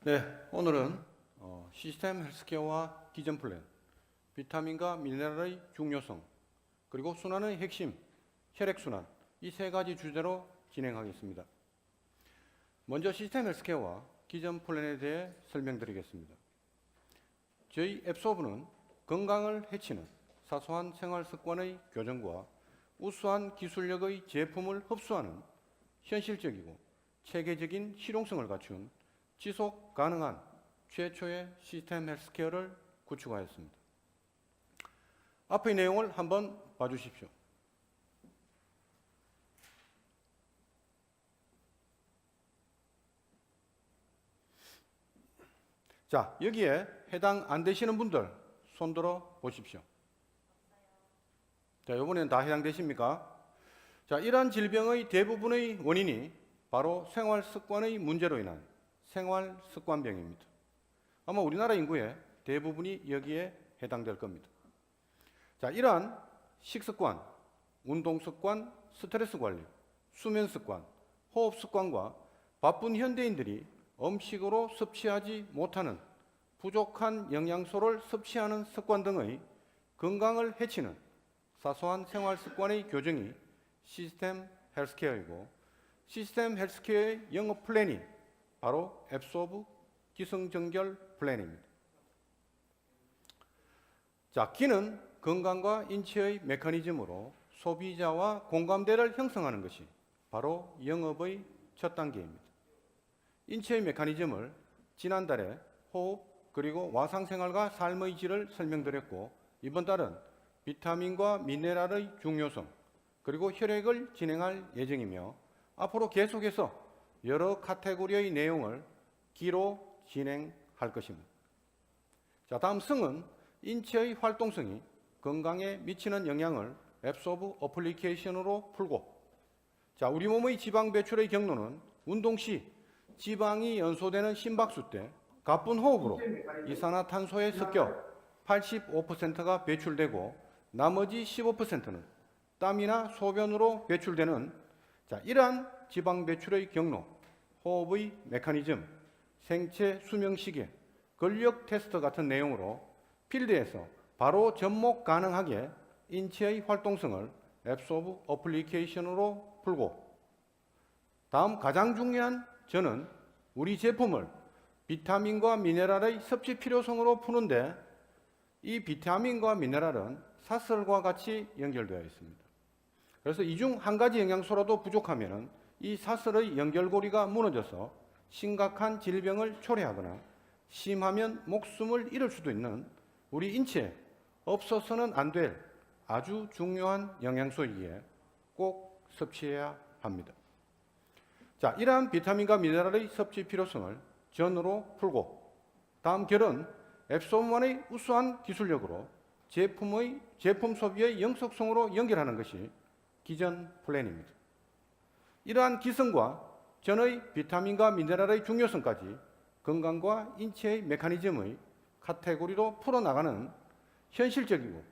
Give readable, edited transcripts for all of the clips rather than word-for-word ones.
네, 오늘은 시스템 헬스케어와 기전 플랜, 비타민과 미네랄의 중요성, 그리고 순환의 핵심, 혈액순환, 이 세 가지 주제로 진행하겠습니다. 먼저 시스템 헬스케어와 기전 플랜에 대해 설명드리겠습니다. 저희 앱소브는 건강을 해치는 사소한 생활 습관의 교정과 우수한 기술력의 제품을 흡수하는 현실적이고 체계적인 실용성을 갖춘 지속 가능한 최초의 시스템 헬스케어를 구축하였습니다. 앞의 내용을 한번 봐주십시오. 자, 여기에 해당 안 되시는 분들 손들어 보십시오. 자, 이번에는 다 해당되십니까? 자, 이러한 질병의 대부분의 원인이 바로 생활 습관의 문제로 인한 생활 습관병입니다. 아마 우리나라 인구의 대부분이 여기에 해당될 겁니다. 자, 이러한 식습관, 운동습관, 스트레스 관리, 수면 습관, 호흡 습관과 바쁜 현대인들이 음식으로 섭취하지 못하는 부족한 영양소를 섭취하는 습관 등의 건강을 해치는 사소한 생활 습관의 교정이 시스템 헬스케어이고, 시스템 헬스케어의 영업 플랜이 바로 앱소브 기승전결 플랜입니다. 자, 기는 건강과 인체의 메커니즘으로 소비자와 공감대를 형성하는 것이 바로 영업의 첫 단계입니다. 인체의 메커니즘을 지난달에 호흡 그리고 와상생활과 삶의 질을 설명드렸고, 이번 달은 비타민과 미네랄의 중요성 그리고 혈액을 진행할 예정이며, 앞으로 계속해서 여러 카테고리의 내용을 기로 진행할 것입니다. 자, 다음 승은 인체의 활동성이 건강에 미치는 영향을 앱소브 어플리케이션으로 풀고, 자, 우리 몸의 지방 배출의 경로는 운동 시 지방이 연소되는 심박수 때 가쁜 호흡으로 이산화탄소에 섞여 85%가 배출되고, 나머지 15%는 땀이나 소변으로 배출되는, 자, 이러한 지방 배출의 경로, 호흡의 메커니즘, 생체 수명 시계, 근력 테스트 같은 내용으로 필드에서 바로 접목 가능하게 인체의 활동성을 앱소브 어플리케이션으로 풀고, 다음 가장 중요한 저는 우리 제품을 비타민과 미네랄의 섭취 필요성으로 푸는데, 이 비타민과 미네랄은 사슬과 같이 연결되어 있습니다. 그래서 이 중 한 가지 영양소라도 부족하면 이 사슬의 연결고리가 무너져서 심각한 질병을 초래하거나 심하면 목숨을 잃을 수도 있는 우리 인체에 없어서는 안 될 아주 중요한 영양소이기에 꼭 섭취해야 합니다. 자, 이러한 비타민과 미네랄의 섭취 필요성을 전으로 풀고, 다음 결은 앱소브만의 우수한 기술력으로 제품 소비의 영속성으로 연결하는 것이 기전 플랜입니다. 이러한 기성과 전의 비타민과 미네랄의 중요성까지 건강과 인체의 메커니즘의 카테고리로 풀어나가는 현실적이고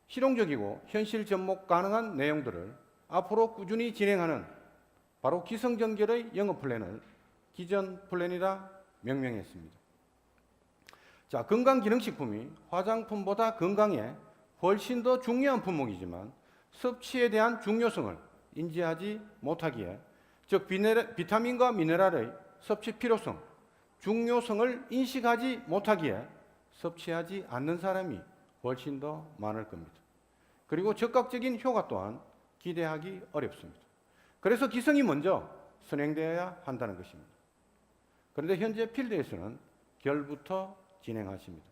실용적이고 현실 접목 가능한 내용들을 앞으로 꾸준히 진행하는 바로 기승전결의 영업 플랜을 기전 플랜이라 명명했습니다. 자, 건강기능식품이 화장품보다 건강에 훨씬 더 중요한 품목이지만 섭취에 대한 중요성을 인지하지 못하기에, 즉 비타민과 미네랄의 섭취 필요성, 중요성을 인식하지 못하기에 섭취하지 않는 사람이 훨씬 더 많을 겁니다. 그리고 즉각적인 효과 또한 기대하기 어렵습니다. 그래서 기성이 먼저 선행되어야 한다는 것입니다. 그런데 현재 필드에서는 결부터 진행하십니다.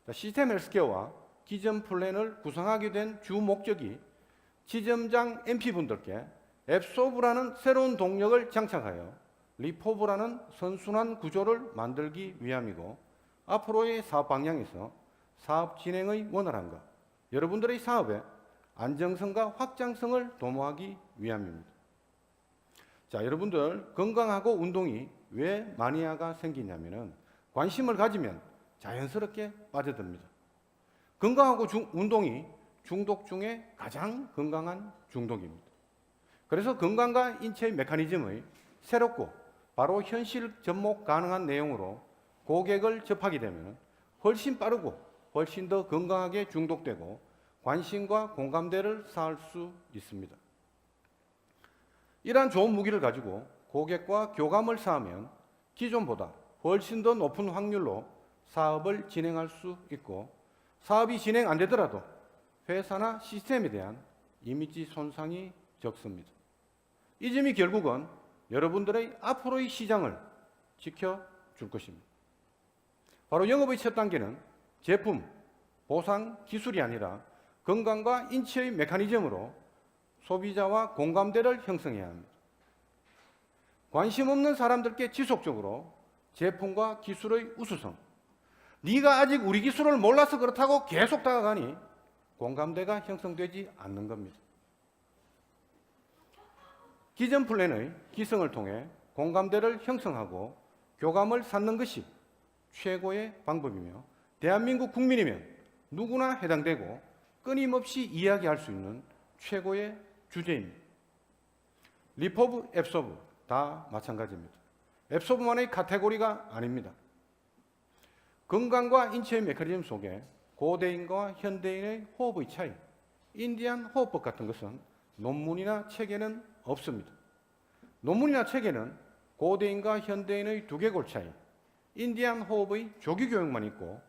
자, 시스템 헬스케어와 기전 플랜을 구성하게 된 주 목적이 지점장 MP분들께 앱소브라는 새로운 동력을 장착하여 리포브라는 선순환 구조를 만들기 위함이고, 앞으로의 사업 방향에서 사업 진행의 원활함과 여러분들의 사업의 안정성과 확장성을 도모하기 위함입니다. 자, 여러분들 건강하고 운동이 왜 마니아가 생기냐면은 관심을 가지면 자연스럽게 빠져듭니다. 건강하고 운동이 중독 중에 가장 건강한 중독입니다. 그래서 건강과 인체의 메커니즘의 새롭고 바로 현실 접목 가능한 내용으로 고객을 접하게 되면 훨씬 빠르고 훨씬 더 건강하게 중독되고 관심과 공감대를 쌓을 수 있습니다. 이러한 좋은 무기를 가지고 고객과 교감을 쌓으면 기존보다 훨씬 더 높은 확률로 사업을 진행할 수 있고, 사업이 진행 안 되더라도 회사나 시스템에 대한 이미지 손상이 적습니다. 이 점이 결국은 여러분들의 앞으로의 시장을 지켜줄 것입니다. 바로 영업의 첫 단계는 제품, 보상, 기술이 아니라 건강과 인체의 메커니즘으로 소비자와 공감대를 형성해야 합니다. 관심 없는 사람들께 지속적으로 제품과 기술의 우수성, 네가 아직 우리 기술을 몰라서 그렇다고 계속 다가가니 공감대가 형성되지 않는 겁니다. 기존 플랜의 기성을 통해 공감대를 형성하고 교감을 쌓는 것이 최고의 방법이며, 대한민국 국민이면 누구나 해당되고 끊임없이 이야기할 수 있는 최고의 주제입니다. 리포브, 앱소브 다 마찬가지입니다. 앱소브만의 카테고리가 아닙니다. 건강과 인체의 메커니즘 속에 고대인과 현대인의 호흡의 차이, 인디안 호흡법 같은 것은 논문이나 책에는 없습니다. 논문이나 책에는 고대인과 현대인의 두개골 차이, 인디안 호흡의 조기 교육만 있고,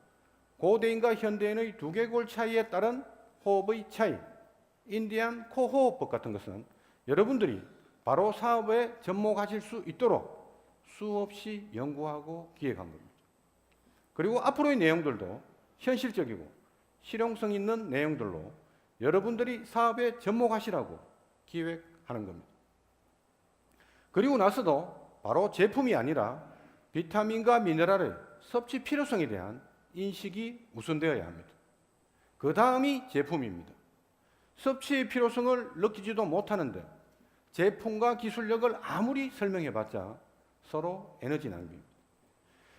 고대인과 현대인의 두개골 차이에 따른 호흡의 차이, 인디안 코호흡법 같은 것은 여러분들이 바로 사업에 접목하실 수 있도록 수없이 연구하고 기획한 겁니다. 그리고 앞으로의 내용들도 현실적이고 실용성 있는 내용들로 여러분들이 사업에 접목하시라고 기획하는 겁니다. 그리고 나서도 바로 제품이 아니라 비타민과 미네랄의 섭취 필요성에 대한 인식이 우선되어야 합니다. 그 다음이 제품입니다. 섭취의 필요성을 느끼지도 못하는데 제품과 기술력을 아무리 설명해봤자 서로 에너지 낭비입니다.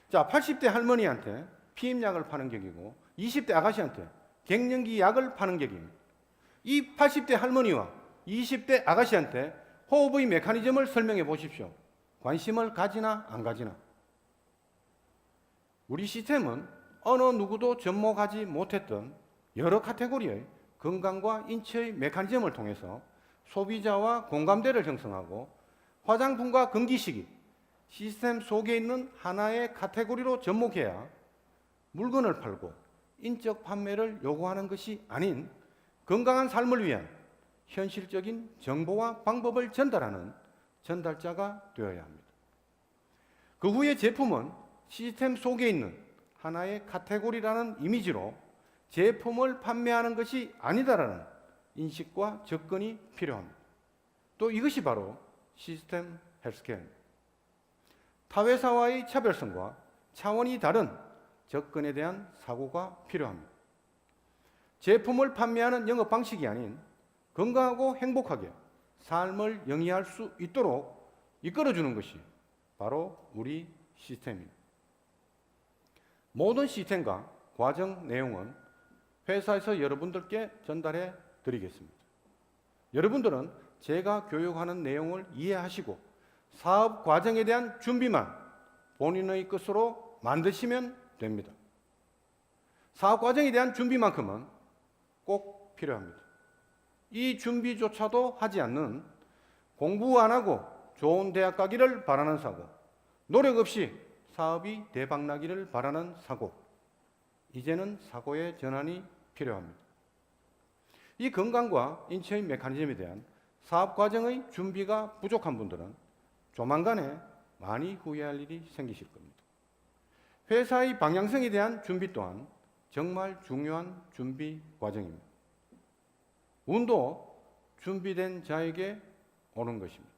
자, 80대 할머니한테 피임약을 파는 격이고 20대 아가씨한테 갱년기 약을 파는 격입니다. 이 80대 할머니와 20대 아가씨한테 호흡의 메커니즘을 설명해 보십시오. 관심을 가지나 안 가지나. 우리 시스템은 어느 누구도 접목하지 못했던 여러 카테고리의 건강과 인체의 메커니즘을 통해서 소비자와 공감대를 형성하고 화장품과 건기식이 시스템 속에 있는 하나의 카테고리로 접목해야 물건을 팔고 인적 판매를 요구하는 것이 아닌 건강한 삶을 위한 현실적인 정보와 방법을 전달하는 전달자가 되어야 합니다. 그 후에 제품은 시스템 속에 있는 하나의 카테고리라는 이미지로 제품을 판매하는 것이 아니다라는 인식과 접근이 필요합니다. 또 이것이 바로 시스템 헬스케어입니다. 타회사와의 차별성과 차원이 다른 접근에 대한 사고가 필요합니다. 제품을 판매하는 영업 방식이 아닌 건강하고 행복하게 삶을 영위할 수 있도록 이끌어주는 것이 바로 우리 시스템입니다. 모든 시스템과 과정 내용은 회사에서 여러분들께 전달해 드리겠습니다. 여러분들은 제가 교육하는 내용을 이해하시고 사업 과정에 대한 준비만 본인의 것으로 만드시면 됩니다. 사업 과정에 대한 준비만큼은 꼭 필요합니다. 이 준비조차도 하지 않는, 공부 안 하고 좋은 대학 가기를 바라는 사고, 노력 없이 사업이 대박나기를 바라는 사고, 이제는 사고의 전환이 필요합니다. 이 건강과 인체의 메커니즘에 대한 사업 과정의 준비가 부족한 분들은 조만간에 많이 후회할 일이 생기실 겁니다. 회사의 방향성에 대한 준비 또한 정말 중요한 준비 과정입니다. 운도 준비된 자에게 오는 것입니다.